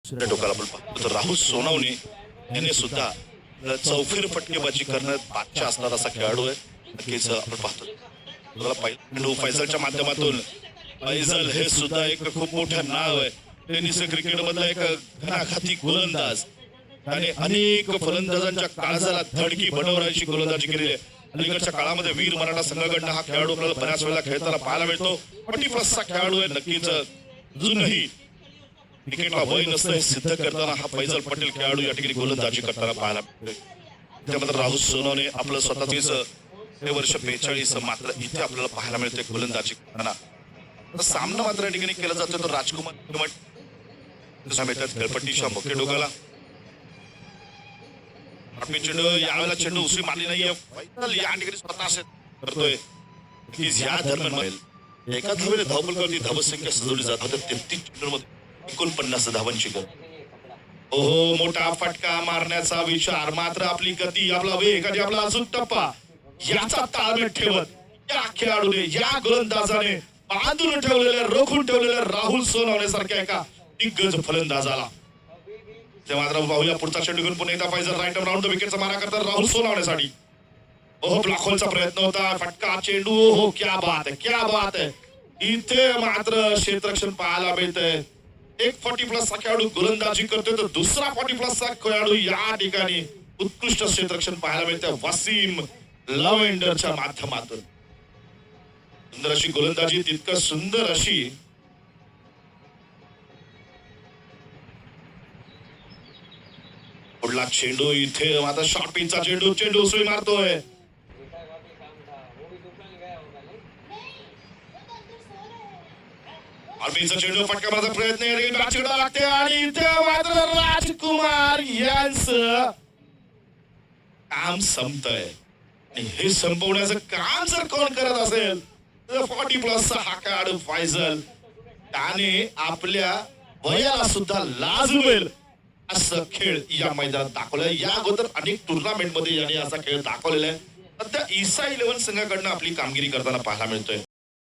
त्या टोकाला आपण पाहतो तर राहुल सोनावणे याने सुद्धा चौफेर फटकेबाजी करण्यात बादशाह असणार असा खेळाडू आहे. नक्कीच आपण पाहतो तुम्हाला पहिल्यांदा फैजलच्या माध्यमातून फैजल हे सुद्धा एक खूप मोठं नाव आहे. टेनिस क्रिकेट मधला एक घणाघाती गोलंदाज आणि अनेक फलंदाजांच्या काळजाला धडकी बनवण्याची गोलंदाजी केलेली आहे. अलीकडच्या काळामध्ये वीर मराठा संघाकडनं हा खेळाडू आपल्याला बऱ्याच वेळेला खेळताना पाहायला मिळतो. 40+ खेळाडू आहे. नक्कीच अजूनही क्रिकेटला वय नसतं हे सिद्ध करताना हा फैजल पटेल खेळाडू या ठिकाणी गोलंदाजी करताना पाहायला मिळतोय. त्यामध्ये राहुल सोनावणे आपलं स्वतःच हे वर्ष 42 मात्र इथे आपल्याला पाहायला मिळते गोलंदाजी करताना. सामना मात्र या ठिकाणी केला जातो तो राजकुमार गळपट्टीच्या मोके डोकाला चेंडू यावेळेला चेंडू उसळी मारली नाहीये. फैजल या ठिकाणी स्वतः करतोय की या दरम्यान एका धावेने धावफलकावरती धावसंख्या सजवली जात होती 33 चेंडूंमध्ये 49 धावांची गत. ओहो मोठा फटका मारण्याचा विचार मात्र आपली गती आपला वेग आणि आपला अजून टप्पा याचा ताळमेळ ठेवत या खेळाडूने या गोलंदाजाने बांधून ठेवलेल्या रोखून ठेवलेल्या राहुल सोनावणे सारख्या एका दिग्गज फलंदाजाला. ते मात्र पाहूया पुढचा चेंडू घेऊन पुन्हा एकदा फैजल राईट राऊंड विकेटचा मारा करतात राहुल सोनावणेसाठी. ओहो ब्लॉकहोलचा प्रयत्न होता फटका चेंडू. हो क्या बात है क्या बात है. इथे मात्र क्षेत्ररक्षण पाहायला मिळतंय. एक 40+ खेळाडू गोलंदाजी करतोय तर दुसरा 40+ खेळाडू या ठिकाणी उत्कृष्ट क्षेत्ररक्षण पाहायला मिळतंय वसीम लव्हेंडरच्या माध्यमातून. सुंदर अशी गोलंदाजी तितकं सुंदर अशी पुढला चेंडू इथे मात्र शॉर्ट पिचचा चेंडू चेंडू उसळी मारतोय. आर्मीचा चेंडू फटका मारण्याचा प्रयत्न लागते आणि इथे मात्र राजकुमार यांचं काम संपतंय. आणि हे संपवण्याचं काम जर कोण करत असेल तर 40+ हा खेळाडू फैजल त्याने आपल्या वयाला सुद्धा लाजवेल असं खेळ या मैदानात दाखवलंय. या अगोदर अनेक टुर्नामेंट मध्ये याने असा खेळ दाखवलेला आहे. सध्या ईसा 11 संघाकडनं आपली कामगिरी करताना पाहायला मिळतोय.